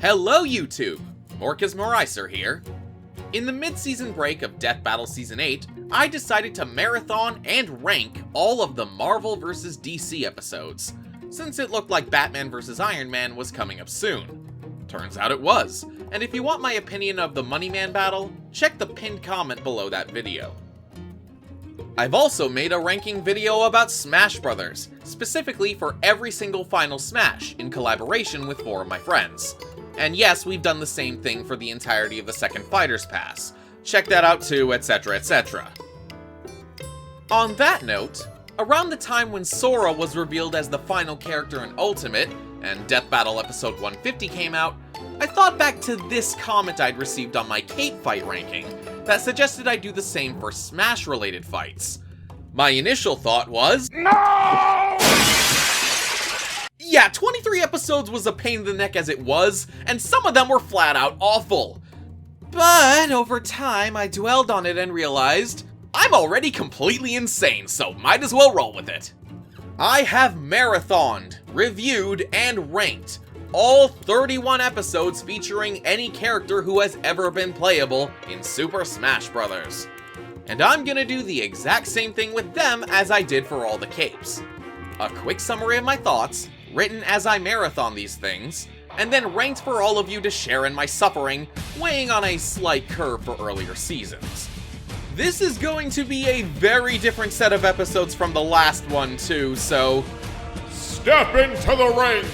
Hello YouTube! Morkez Marihser here. In the mid-season break of Death Battle Season 8, I decided to marathon and rank all of the Marvel vs. DC episodes, since it looked like Batman vs. Iron Man was coming up soon. Turns out it was, and if you want my opinion of the Money Man battle, check the pinned comment below that video. I've also made a ranking video about Smash Brothers, specifically for every single Final Smash, in collaboration with 4 of my friends. And yes, we've done the same thing for the entirety of the second Fighter's Pass. Check that out too, etc, etc. On that note, around the time when Sora was revealed as the final character in Ultimate, and Death Battle Episode 150 came out, I thought back to this comment I'd received on my Cape Fight ranking that suggested I do the same for Smash-related fights. My initial thought was, no! Yeah, 23 episodes was a pain in the neck as it was, and some of them were flat out awful. But over time, I dwelled on it and realized, I'm already completely insane, so might as well roll with it. I have marathoned, reviewed, and ranked all 31 episodes featuring any character who has ever been playable in Super Smash Bros. And I'm gonna do the exact same thing with them as I did for all the capes. A quick summary of my thoughts, written as I marathon these things, and then ranked for all of you to share in my suffering, weighing on a slight curve for earlier seasons. This is going to be a very different set of episodes from the last one too, so step into the ring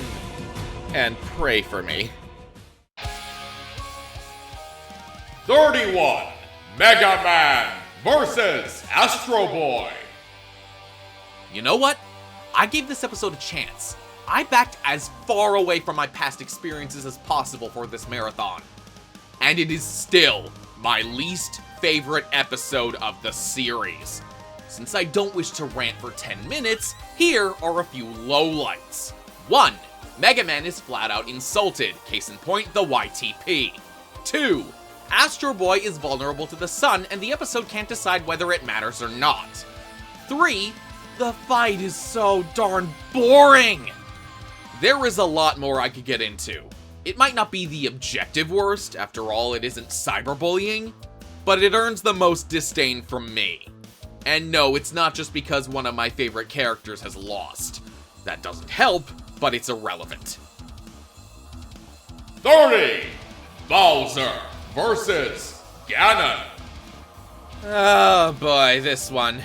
and pray for me. 31. Mega Man vs. Astro Boy. You know what? I gave this episode a chance. I backed as far away from my past experiences as possible for this marathon. And it is still my least favorite episode of the series. Since I don't wish to rant for 10 minutes, here are a few lowlights. 1. Mega Man is flat out insulted, case in point the YTP. 2. Astro Boy is vulnerable to the sun and the episode can't decide whether it matters or not. 3. The fight is so darn boring! There is a lot more I could get into. It might not be the objective worst, after all it isn't cyberbullying, but it earns the most disdain from me. And no, it's not just because one of my favorite characters has lost. That doesn't help, but it's irrelevant. 30. Bowser vs. Ganon. Oh boy, this one.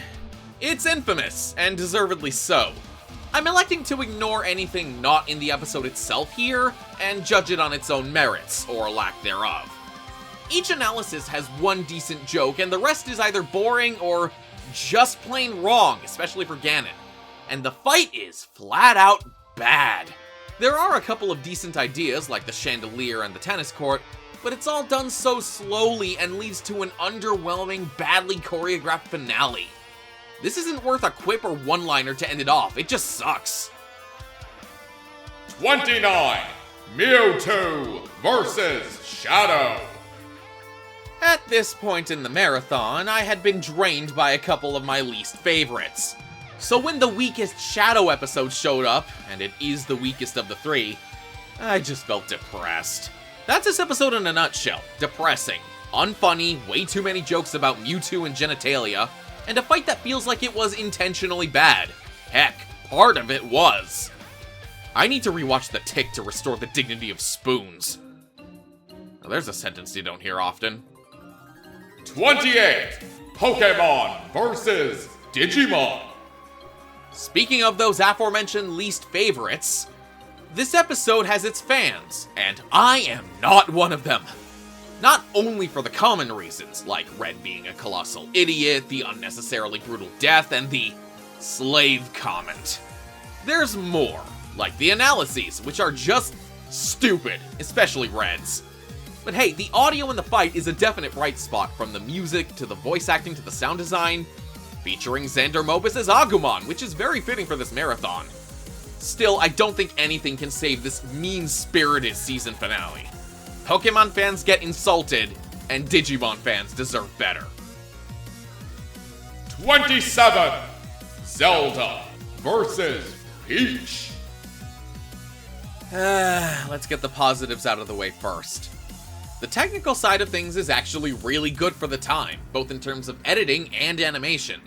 It's infamous, and deservedly so. I'm electing to ignore anything not in the episode itself here, and judge it on its own merits, or lack thereof. Each analysis has one decent joke, and the rest is either boring or just plain wrong, especially for Ganon. And the fight is flat out bad. There are a couple of decent ideas, like the chandelier and the tennis court, but it's all done so slowly and leads to an underwhelming, badly choreographed finale. This isn't worth a quip or one-liner to end it off, it just sucks. 29. Mewtwo vs. Shadow. At this point in the marathon, I had been drained by a couple of my least favorites. So when the weakest Shadow episode showed up, and it is the weakest of the 3, I just felt depressed. That's this episode in a nutshell. Depressing, unfunny, way too many jokes about Mewtwo and genitalia, and a fight that feels like it was intentionally bad. Heck, part of it was. I need to rewatch The Tick to restore the dignity of spoons. Now there's a sentence you don't hear often. 28. Pokemon vs. Digimon. Speaking of those aforementioned least favorites, this episode has its fans, and I am not one of them. Not only for the common reasons, like Red being a colossal idiot, the unnecessarily brutal death, and the slave comment. There's more, like the analyses, which are just stupid, especially Red's. But hey, the audio in the fight is a definite bright spot, from the music, to the voice acting, to the sound design, featuring Xander Mobus as Agumon, which is very fitting for this marathon. Still, I don't think anything can save this mean-spirited season finale. Pokemon fans get insulted, and Digimon fans deserve better. 27. Zelda vs. Peach. Let's get the positives out of the way first. The technical side of things is actually really good for the time, both in terms of editing and animation.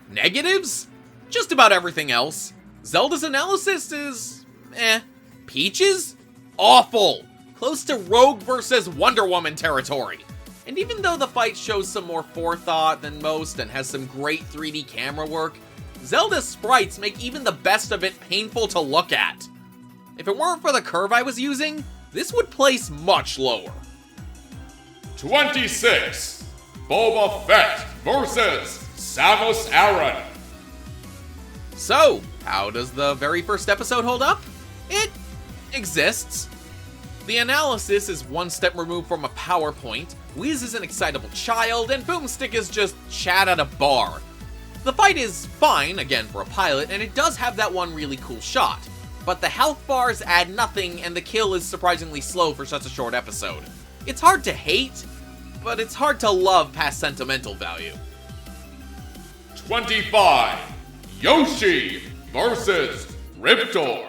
Negatives? Just about everything else. Zelda's analysis is... Peaches? Awful! Close to Rogue versus Wonder Woman territory. And even though the fight shows some more forethought than most and has some great 3D camera work, Zelda's sprites make even the best of it painful to look at. If it weren't for the curve I was using, this would place much lower. 26. Boba Fett versus Samus Aran. So, how does the very first episode hold up? It exists. The analysis is one step removed from a PowerPoint, Whiz is an excitable child, and Boomstick is just chat at a bar. The fight is fine, again for a pilot, and it does have that one really cool shot. But the health bars add nothing, and the kill is surprisingly slow for such a short episode. It's hard to hate, but it's hard to love past sentimental value. 25. Yoshi versus Riptor.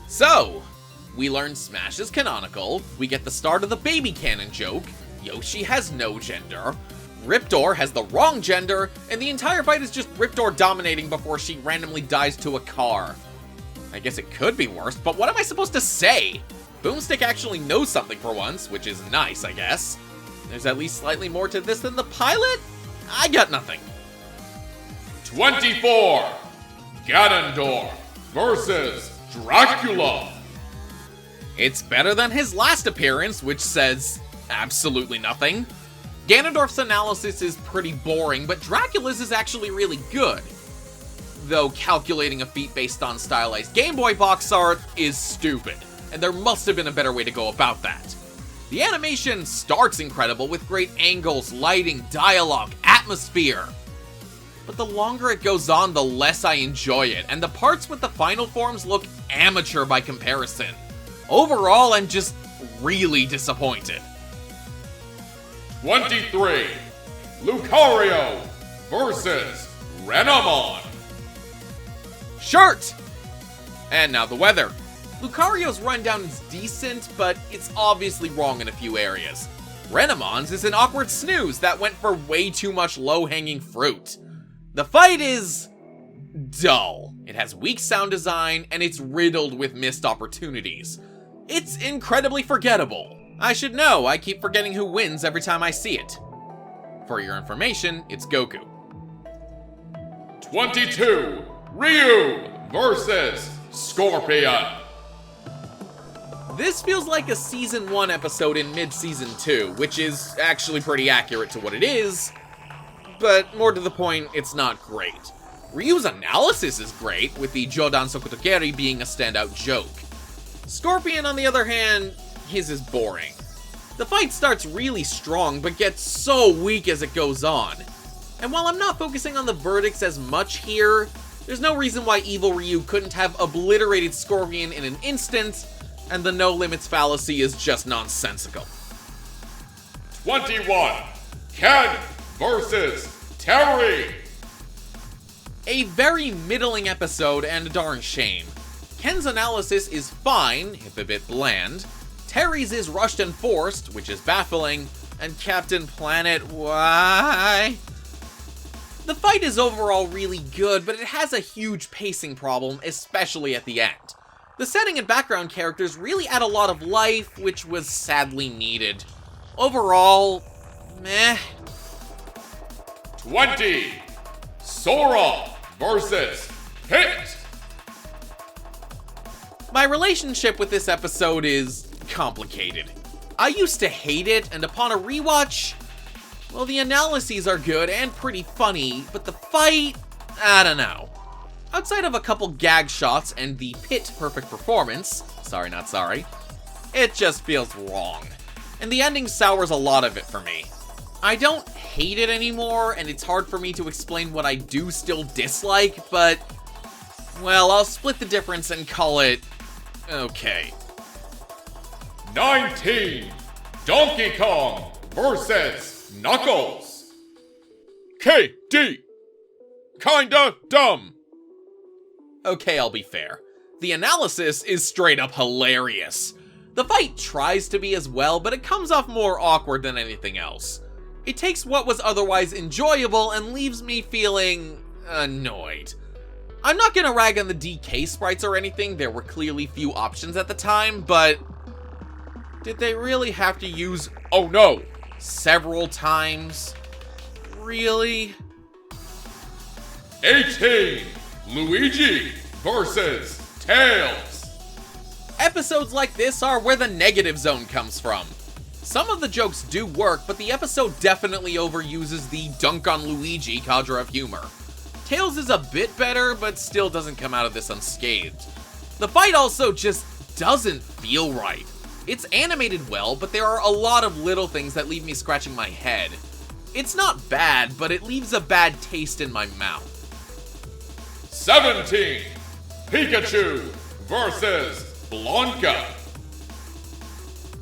So, we learn Smash is canonical, we get the start of the baby cannon joke, Yoshi has no gender, Riptor has the wrong gender, and the entire fight is just Riptor dominating before she randomly dies to a car. I guess it could be worse, but what am I supposed to say? Boomstick actually knows something for once, which is nice, I guess. There's at least slightly more to this than the pilot? I got nothing. 24. Ganondorf versus Dracula. It's better than his last appearance, which says absolutely nothing. Ganondorf's analysis is pretty boring, but Dracula's is actually really good. Though calculating a feat based on stylized Game Boy box art is stupid, and there must have been a better way to go about that. The animation starts incredible with great angles, lighting, dialogue, atmosphere. But the longer it goes on, the less I enjoy it, and the parts with the final forms look amateur by comparison. Overall, I'm just really disappointed. 23. Lucario versus Renamon. Shirt! And now the weather. Lucario's rundown is decent, but it's obviously wrong in a few areas. Renamon's is an awkward snooze that went for way too much low-hanging fruit. The fight is dull. It has weak sound design, and it's riddled with missed opportunities. It's incredibly forgettable. I should know, I keep forgetting who wins every time I see it. For your information, it's Goku. 22. Ryu versus Scorpion. This feels like a Season 1 episode in mid-Season 2, which is actually pretty accurate to what it is, but more to the point, it's not great. Ryu's analysis is great, with the Jodan Sokotokeri being a standout joke. Scorpion, on the other hand, his is boring. The fight starts really strong, but gets so weak as it goes on. And while I'm not focusing on the verdicts as much here, there's no reason why Evil Ryu couldn't have obliterated Scorpion in an instant, and the no limits fallacy is just nonsensical. 21. Ken versus Terry. A very middling episode and a darn shame. Ken's analysis is fine, if a bit bland. Terry's is rushed and forced, which is baffling. And Captain Planet, why? The fight is overall really good, but it has a huge pacing problem, especially at the end. The setting and background characters really add a lot of life, which was sadly needed. Overall, meh. 20. Sora versus Pit. My relationship with this episode is complicated. I used to hate it, and upon a rewatch, well, the analyses are good and pretty funny, but the fight, I don't know. Outside of a couple gag shots and the Pit perfect performance, sorry not sorry, it just feels wrong. And the ending sours a lot of it for me. I don't hate it anymore, and it's hard for me to explain what I do still dislike, but, well, I'll split the difference and call it okay. 19. Donkey Kong versus Knuckles. KD. Kinda dumb. Okay, I'll be fair. The analysis is straight up hilarious. The fight tries to be as well, but it comes off more awkward than anything else. It takes what was otherwise enjoyable and leaves me feeling annoyed. I'm not gonna rag on the DK sprites or anything, there were clearly few options at the time, but did they really have to use "oh no" several times? Really? 18. Luigi versus Tails. Episodes like this are where the negative zone comes from. Some of the jokes do work, but the episode definitely overuses the dunk on Luigi cadre of humor. Tails is a bit better, but still doesn't come out of this unscathed. The fight also just doesn't feel right. It's animated well, but there are a lot of little things that leave me scratching my head. It's not bad, but it leaves a bad taste in my mouth. 17. Pikachu versus Blanca.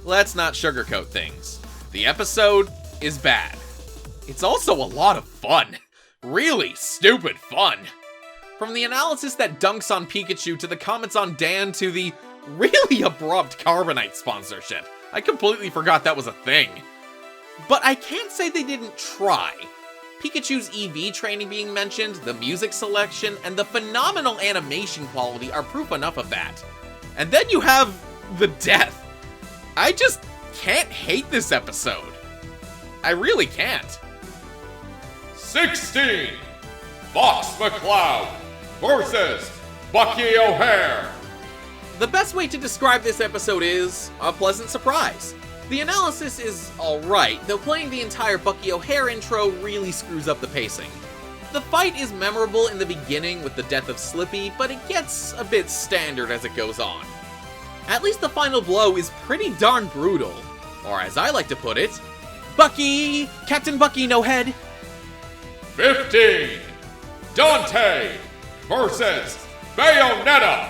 Let's not sugarcoat things. The episode is bad. It's also a lot of fun. Really stupid fun. From the analysis that dunks on Pikachu to the comments on Dan to the really abrupt Carbonite sponsorship. I completely forgot that was a thing. But I can't say they didn't try. Pikachu's EV training being mentioned, the music selection, and the phenomenal animation quality are proof enough of that. And then you have the death. I just can't hate this episode. I really can't. 16. Fox McCloud versus Bucky O'Hare. The best way to describe this episode is a pleasant surprise. The analysis is alright, though playing the entire Bucky O'Hare intro really screws up the pacing. The fight is memorable in the beginning with the death of Slippy, but it gets a bit standard as it goes on. At least the final blow is pretty darn brutal, or as I like to put it, Bucky! Captain Bucky, no head! 15. Dante versus Bayonetta.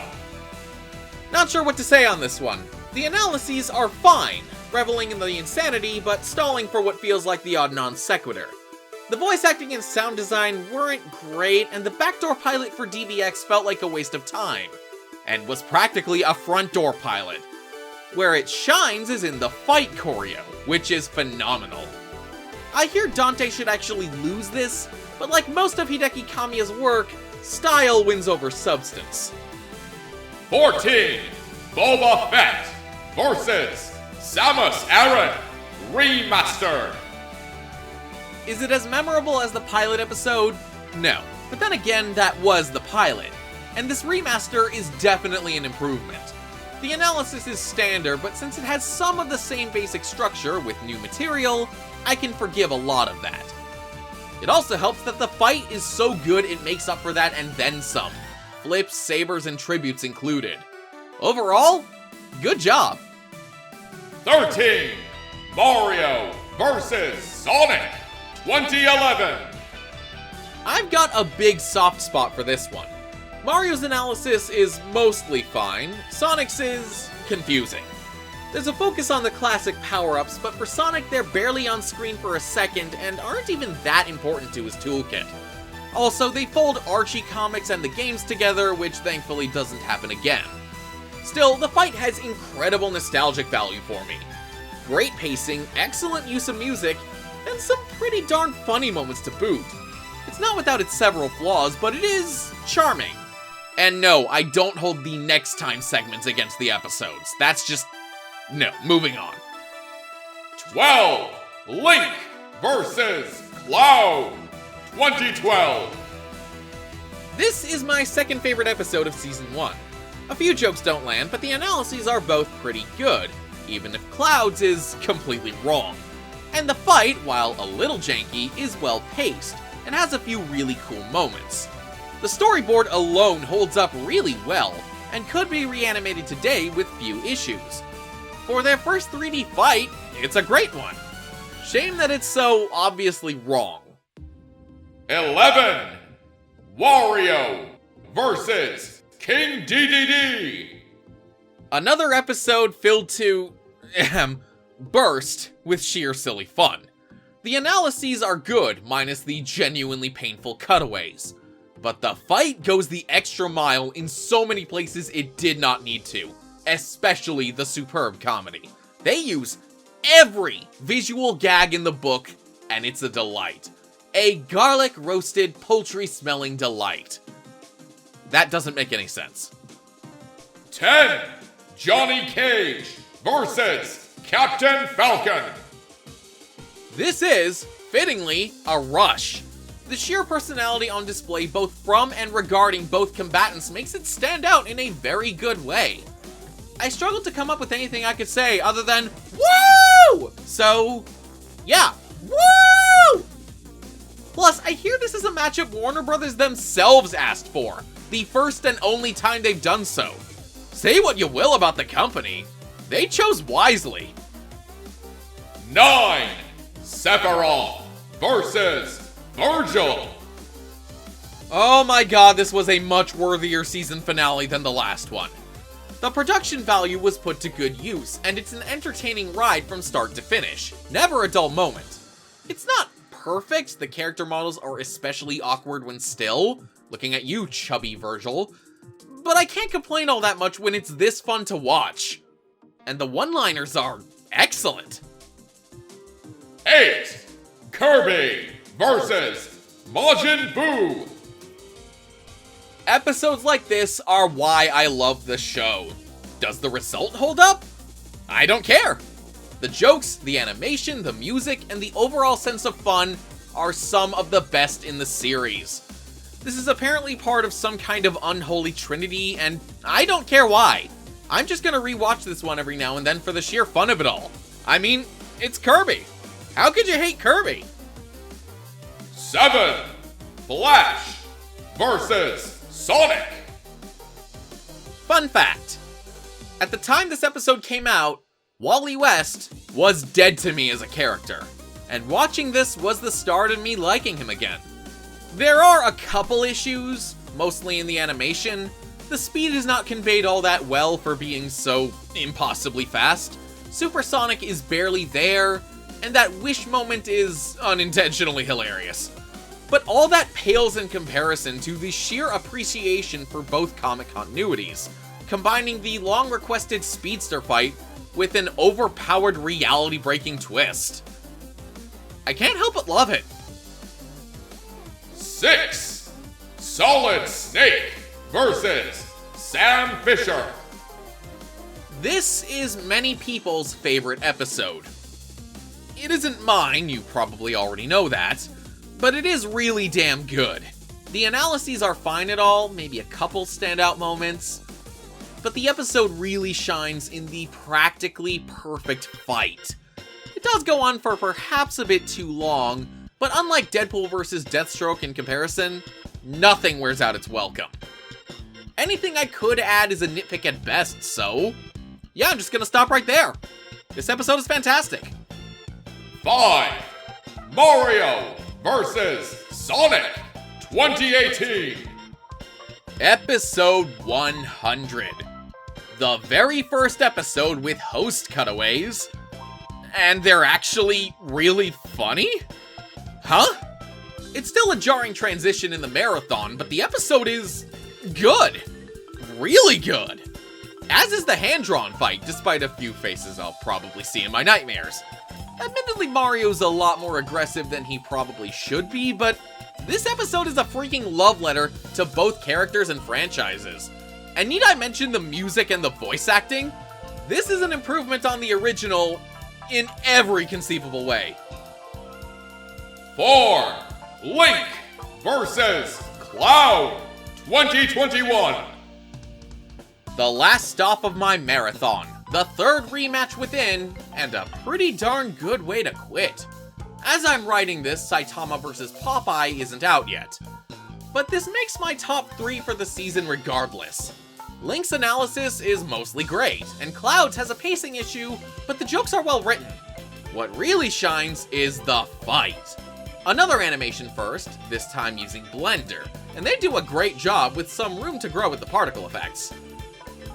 Not sure what to say on this one. The analyses are fine, reveling in the insanity, but stalling for what feels like the odd non sequitur. The voice acting and sound design weren't great, and the backdoor pilot for DBX felt like a waste of time, and was practically a front door pilot. Where it shines is in the fight choreo, which is phenomenal. I hear Dante should actually lose this, but like most of Hideki Kamiya's work, style wins over substance. 14. Boba Fett versus Samus Aran Remastered. Is it as memorable as the pilot episode? No. But then again, that was the pilot. And this remaster is definitely an improvement. The analysis is standard, but since it has some of the same basic structure with new material, I can forgive a lot of that. It also helps that the fight is so good it makes up for that and then some. Flips, sabers, and tributes included. Overall, good job. 13. Mario versus Sonic 2011. I've got a big soft spot for this one. Mario's analysis is mostly fine, Sonic's is confusing. There's a focus on the classic power-ups, but for Sonic they're barely on screen for a second and aren't even that important to his toolkit. Also, they fold Archie comics and the games together, which thankfully doesn't happen again. Still, the fight has incredible nostalgic value for me. Great pacing, excellent use of music, and some pretty darn funny moments to boot. It's not without its several flaws, but it is charming. And no, I don't hold the next time segments against the episodes. That's just... no, moving on. 12. Link versus Cloud 2012. This is my second favorite episode of Season 1. A few jokes don't land, but the analyses are both pretty good, even if Cloud's is completely wrong. And the fight, while a little janky, is well paced, and has a few really cool moments. The storyboard alone holds up really well, and could be reanimated today with few issues. For their first 3D fight, it's a great one. Shame that it's so obviously wrong. 11. Wario versus King DDD. Another episode filled to... burst with sheer silly fun. The analyses are good, minus the genuinely painful cutaways. But the fight goes the extra mile in so many places it did not need to, especially the superb comedy. They use every visual gag in the book, and it's a delight. A garlic roasted poultry smelling delight. That doesn't make any sense. 10. Johnny Cage versus Captain Falcon. This is, fittingly, a rush. The sheer personality on display both from and regarding both combatants makes it stand out in a very good way. I struggled to come up with anything I could say other than, woo! So, yeah, woo! Plus, I hear this is a matchup Warner Brothers themselves asked for, the first and only time they've done so. Say what you will about the company, they chose wisely. 9. Sephiroth versus Virgil. Oh my god, this was a much worthier season finale than the last one. The production value was put to good use, and it's an entertaining ride from start to finish. Never a dull moment. It's not perfect, the character models are especially awkward when still. Looking at you, chubby Virgil. But I can't complain all that much when it's this fun to watch. And the one-liners are excellent. 8. Kirby versus Majin Buu. Episodes like this are why I love the show. Does the result hold up? I don't care. The jokes, the animation, the music, and the overall sense of fun are some of the best in the series. This is apparently part of some kind of unholy trinity, and I don't care why. I'm just gonna rewatch this one every now and then for the sheer fun of it all. I mean, it's Kirby. How could you hate Kirby? 7. Flash versus Sonic. Fun fact. At the time this episode came out, Wally West was dead to me as a character, and watching this was the start of me liking him again. There are a couple issues, mostly in the animation. The speed is not conveyed all that well for being so impossibly fast. Supersonic is barely there, and that wish moment is unintentionally hilarious. But all that pales in comparison to the sheer appreciation for both comic continuities, combining the long-requested speedster fight with an overpowered reality-breaking twist. I can't help but love it. 6. Solid Snake versus Sam Fisher. This is many people's favorite episode. It isn't mine, you probably already know that, but it is really damn good. The analyses are fine at all, maybe a couple standout moments, but the episode really shines in the practically perfect fight. It does go on for perhaps a bit too long, but unlike Deadpool vs. Deathstroke in comparison, nothing wears out its welcome. Anything I could add is a nitpick at best, so yeah, I'm just gonna stop right there. This episode is fantastic. 5. Mario versus Sonic 2018. Episode 100. The very first episode with host cutaways. And they're actually really funny? Huh? It's still a jarring transition in the marathon, but the episode is good. Really good. As is the hand-drawn fight, despite a few faces I'll probably see in my nightmares. Admittedly, Mario's a lot more aggressive than he probably should be, but this episode is a freaking love letter to both characters and franchises. And need I mention the music and the voice acting? This is an improvement on the original in every conceivable way. 4. Link versus Cloud 2021. The last stop of my marathon, the third rematch within, and a pretty darn good way to quit. As I'm writing this, Saitama vs. Popeye isn't out yet, but this makes my top 3 for the season regardless. Link's analysis is mostly great, and Cloud's has a pacing issue, but the jokes are well written. What really shines is the fight. Another animation first, this time using Blender, and they do a great job with some room to grow with the particle effects.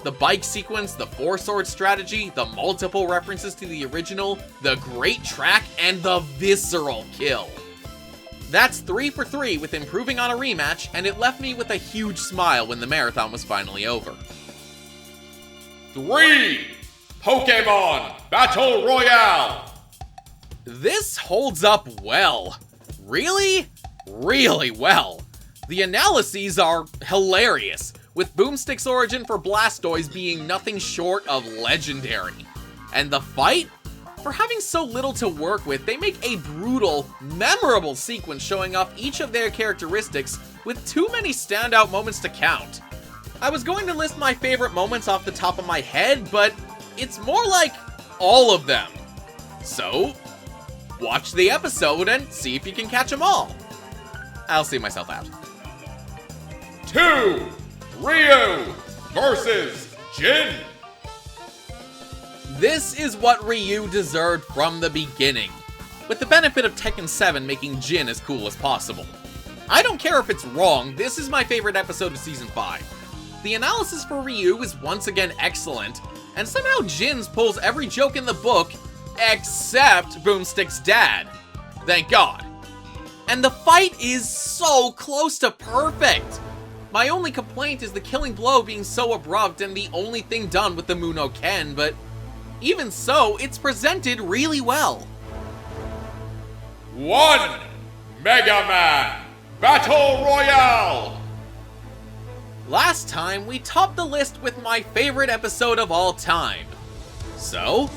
The bike sequence, the four-sword strategy, the multiple references to the original, the great track, and the visceral kill. That's 3 for 3 with improving on a rematch, and it left me with a huge smile when the marathon was finally over. 3. Pokemon Battle Royale. This holds up well. Really, really well. The analyses are hilarious, with Boomstick's origin for Blastoise being nothing short of legendary. And the fight? For having so little to work with, they make a brutal, memorable sequence showing off each of their characteristics with too many standout moments to count. I was going to list my favorite moments off the top of my head, but it's more like all of them. So, watch the episode and see if you can catch them all. I'll see myself out. 2. Ryu versus Jin. This is what Ryu deserved from the beginning, with the benefit of Tekken 7 making Jin as cool as possible. I don't care if it's wrong, this is my favorite episode of Season 5. The analysis for Ryu is once again excellent, and somehow Jin's pulls every joke in the book, except Boomstick's dad. Thank God. And the fight is so close to perfect! My only complaint is the killing blow being so abrupt and the only thing done with the Muno Ken, but even so, it's presented really well. 1. Mega Man Battle Royale. Last time, we topped the list with my favorite episode of all time. So,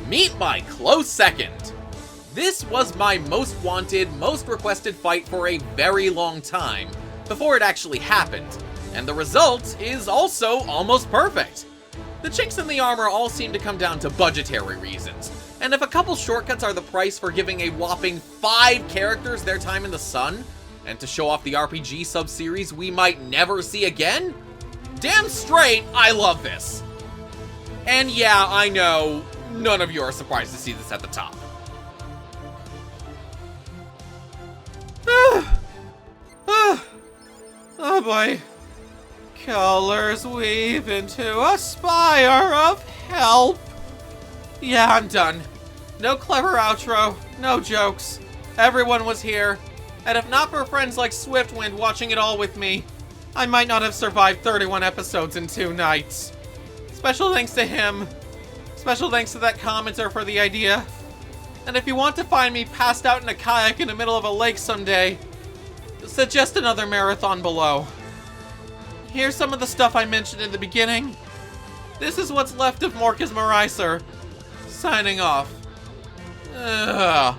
meet my close second. This was my most wanted, most requested fight for a very long time, before it actually happened, and the result is also almost perfect. The chinks in the armor all seem to come down to budgetary reasons, and if a couple shortcuts are the price for giving a whopping 5 characters their time in the sun, and to show off the RPG sub-series we might never see again, damn straight, I love this. And yeah, I know, none of you are surprised to see this at the top. Oh boy. Colors weave into a spire of help. Yeah, I'm done. No clever outro, no jokes. Everyone was here. And if not for friends like Swiftwind watching it all with me, I might not have survived 31 episodes in 2 nights. Special thanks to him. Special thanks to that commenter for the idea. And if you want to find me passed out in a kayak in the middle of a lake someday, suggest another marathon below. Here's some of the stuff I mentioned in the beginning. This is what's left of Morkez Marihser. Signing off. Ugh.